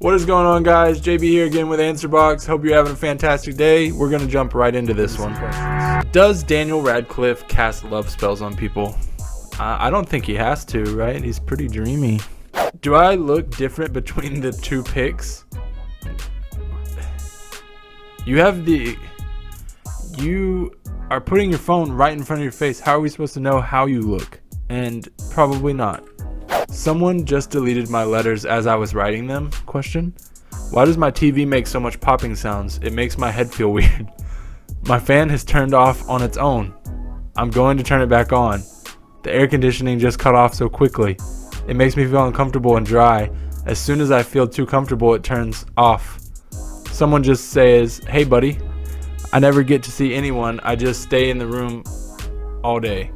What is going on, guys? JB here again with Answer Box. Hope you're having a fantastic day. We're going to jump right into this one. Does Daniel Radcliffe cast love spells on people? I don't think he has to, right? He's pretty dreamy. Do I look different between the two pics? You are putting your phone right in front of your face. How are we supposed to know how you look? And probably not. Someone just deleted my letters as I was writing them? Question. Why does my TV make so much popping sounds? It makes my head feel weird. My fan has turned off on its own. I'm going to turn it back on. The air conditioning just cut off so quickly. It makes me feel uncomfortable and dry. As soon as I feel too comfortable, it turns off. Someone just says, "Hey buddy." I never get to see anyone. I just stay in the room all day.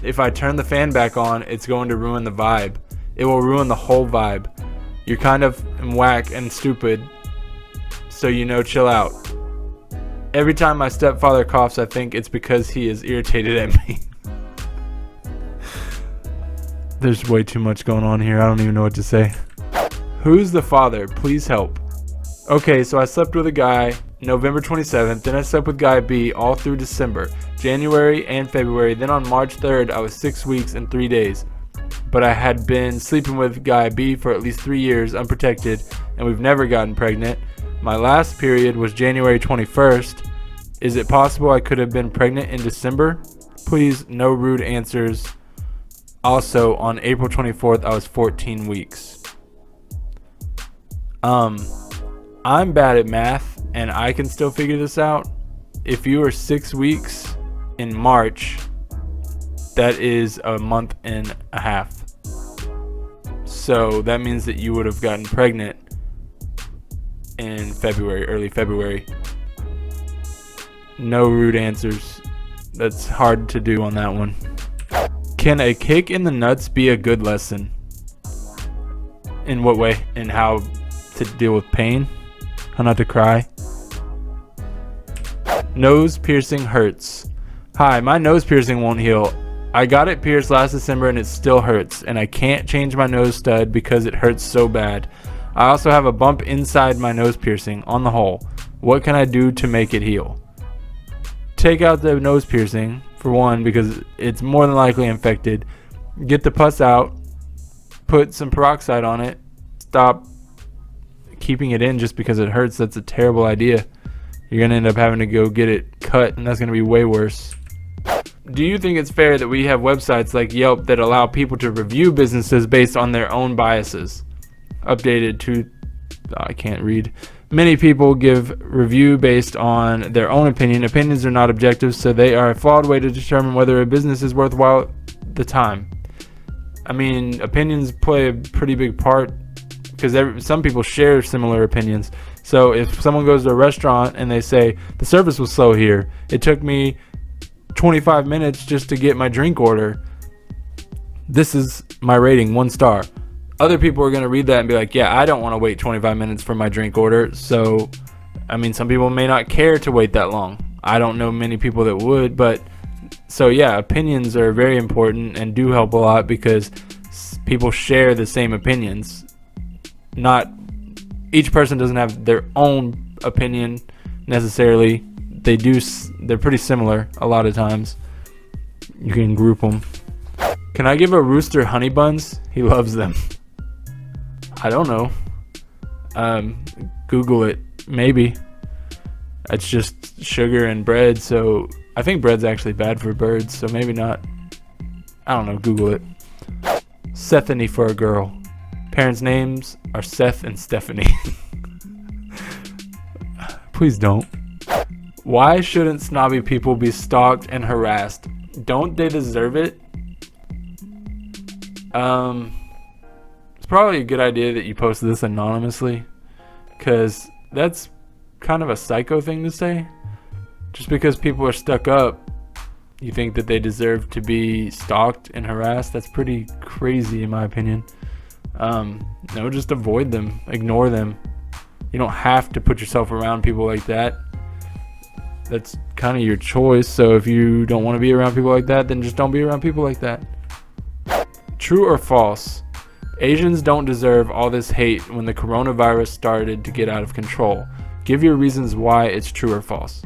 If I turn the fan back on, it's going to ruin the vibe. It will ruin the whole vibe. You're kind of whack and stupid, so chill out. Every time my stepfather coughs, I think it's because he is irritated at me. There's way too much going on here. I don't even know what to say. Who's the father? Please help. Okay, so I slept with a guy November 27th, then I slept with guy B all through December, January, and February. Then on March 3rd, I was 6 weeks and 3 days. But I had been sleeping with guy B for at least 3 years unprotected, and we've never gotten pregnant. My last period was January 21st. Is it possible I could have been pregnant in December? Please, no rude answers. Also, on April 24th, I was 14 weeks. I'm bad at math, and I can still figure this out. If you were 6 weeks in March, that is a month and a half. So that means that you would have gotten pregnant in February, early February. No rude answers. That's hard to do on that one. Can a kick in the nuts be a good lesson? In what way? In how to deal with pain? How not to cry? Nose piercing hurts. Hi, my nose piercing won't heal. I got it pierced last December and it still hurts, and I can't change my nose stud because it hurts so bad. I also have a bump inside my nose piercing on the hole. What can I do to make it heal? Take out the nose piercing, for one, because it's more than likely infected. Get the pus out, put some peroxide on it. Stop keeping it in just because it hurts. That's a terrible idea. You're going to end up having to go get it cut, and that's going to be way worse. Do you think it's fair that we have websites like Yelp that allow people to review businesses based on their own biases? Updated to... I can't read. Many people give review based on their own opinion. Opinions are not objective, so they are a flawed way to determine whether a business is worthwhile the time. I mean, opinions play a pretty big part because some people share similar opinions. So if someone goes to a restaurant and they say, the service was slow here, it took me 25 minutes just to get my drink order, this is my rating, 1 star. Other people are going to read that and be like, yeah, I don't want to wait 25 minutes for my drink order. So, I mean, some people may not care to wait that long. I don't know many people that would, but so yeah, opinions are very important and do help a lot because people share the same opinions. Not each person doesn't have their own opinion necessarily. They're pretty similar a lot of times. You can group them. Can I give a rooster honey buns? He loves them. I don't know. Google it. Maybe. It's just sugar and bread, so I think bread's actually bad for birds, so maybe not. I don't know. Google it. Sethany for a girl. Parents' names are Seth and Stephanie. Please don't. Why shouldn't snobby people be stalked and harassed? Don't they deserve it? It's probably a good idea that you posted this anonymously, because that's kind of a psycho thing to say. Just because people are stuck up, you think that they deserve to be stalked and harassed? That's pretty crazy in my opinion. No, just avoid them. Ignore them. You don't have to put yourself around people like that. That's kind of your choice. So if you don't want to be around people like that, then just don't be around people like that. True or false? Asians don't deserve all this hate when the coronavirus started to get out of control. Give your reasons why it's true or false.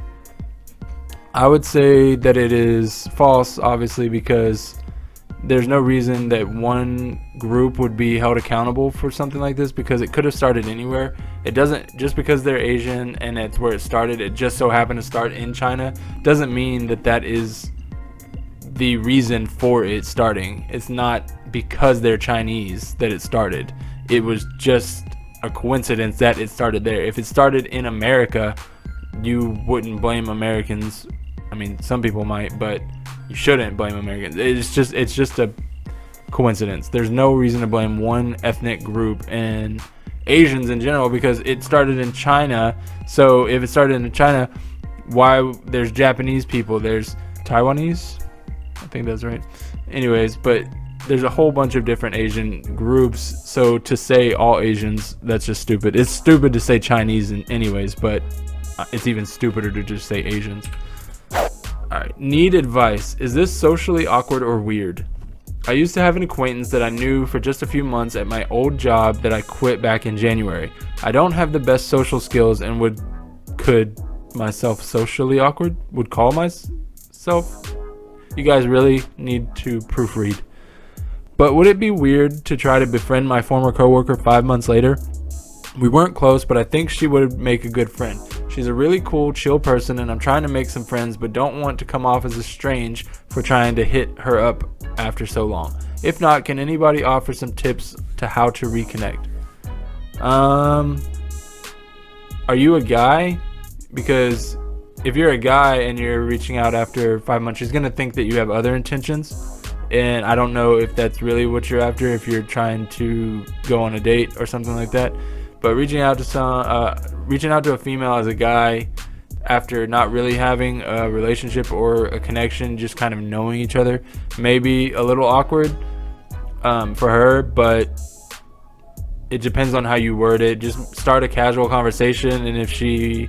I would say that it is false, obviously, because there's no reason that one group would be held accountable for something like this, because it could have started anywhere. It doesn't, just because they're Asian and that's where it started, it just so happened to start in China, doesn't mean that that is the reason for it starting. It's not because they're Chinese that it started. It was just a coincidence that it started there. If it started in America, you wouldn't blame Americans. I mean, some people might, but you shouldn't blame Americans. It's just a coincidence. There's no reason to blame one ethnic group and Asians in general, because it started in China. So if it started in China, why there's Japanese people, there's Taiwanese, I think that's right. Anyways, but there's a whole bunch of different Asian groups. So to say all Asians, that's just stupid. It's stupid to say Chinese anyways, but it's even stupider to just say Asians. Alright, need advice. Is this socially awkward or weird? I used to have an acquaintance that I knew for just a few months at my old job that I quit back in January. I don't have the best social skills and could myself socially awkward? Would call myself? You guys really need to proofread. But would it be weird to try to befriend my former coworker 5 months later? We weren't close, but I think she would make a good friend. She's a really cool, chill person, and I'm trying to make some friends, but don't want to come off as a strange for trying to hit her up after so long. If not, can anybody offer some tips to how to reconnect? Are you a guy? Because if you're a guy and you're reaching out after 5 months, she's gonna think that you have other intentions. And I don't know if that's really what you're after, if you're trying to go on a date or something like that. But reaching out to a female as a guy after not really having a relationship or a connection, just kind of knowing each other, may be a little awkward for her, but it depends on how you word it. Just start a casual conversation, and if she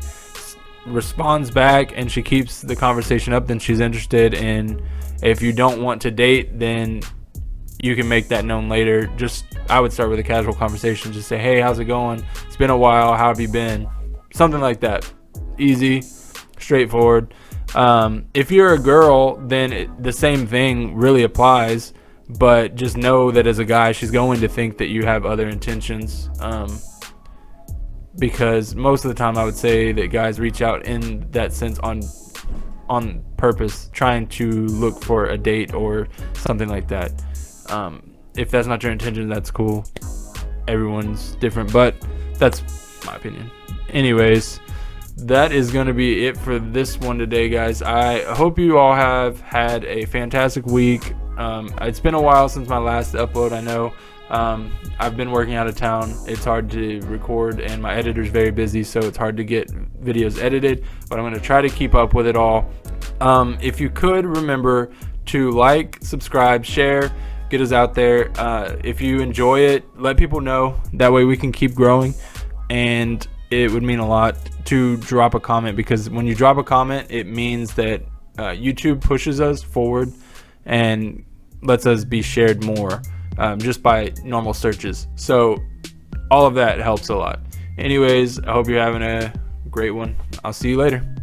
responds back and she keeps the conversation up, then she's interested. And if you don't want to date, then you can make that known later. I would start with a casual conversation. Just say, hey, how's it going? It's been a while. How have you been? Something like that. Easy, straightforward. If you're a girl, then the same thing really applies. But just know that as a guy, she's going to think that you have other intentions. Because most of the time I would say that guys reach out in that sense on purpose, trying to look for a date or something like that. If that's not your intention, that's cool. Everyone's different, but that's my opinion. Anyways, that is going to be it for this one today, guys. I hope you all have had a fantastic week. It's been a while since my last upload, I know. I've been working out of town. It's hard to record, and my editor's very busy, so it's hard to get videos edited, but I'm going to try to keep up with it all. If you could remember to like, subscribe, share, get us out there. If you enjoy it, let people know. That way we can keep growing, and it would mean a lot to drop a comment, because when you drop a comment, it means that YouTube pushes us forward and lets us be shared more just by normal searches. So all of that helps a lot. Anyways, I hope you're having a great one. I'll see you later.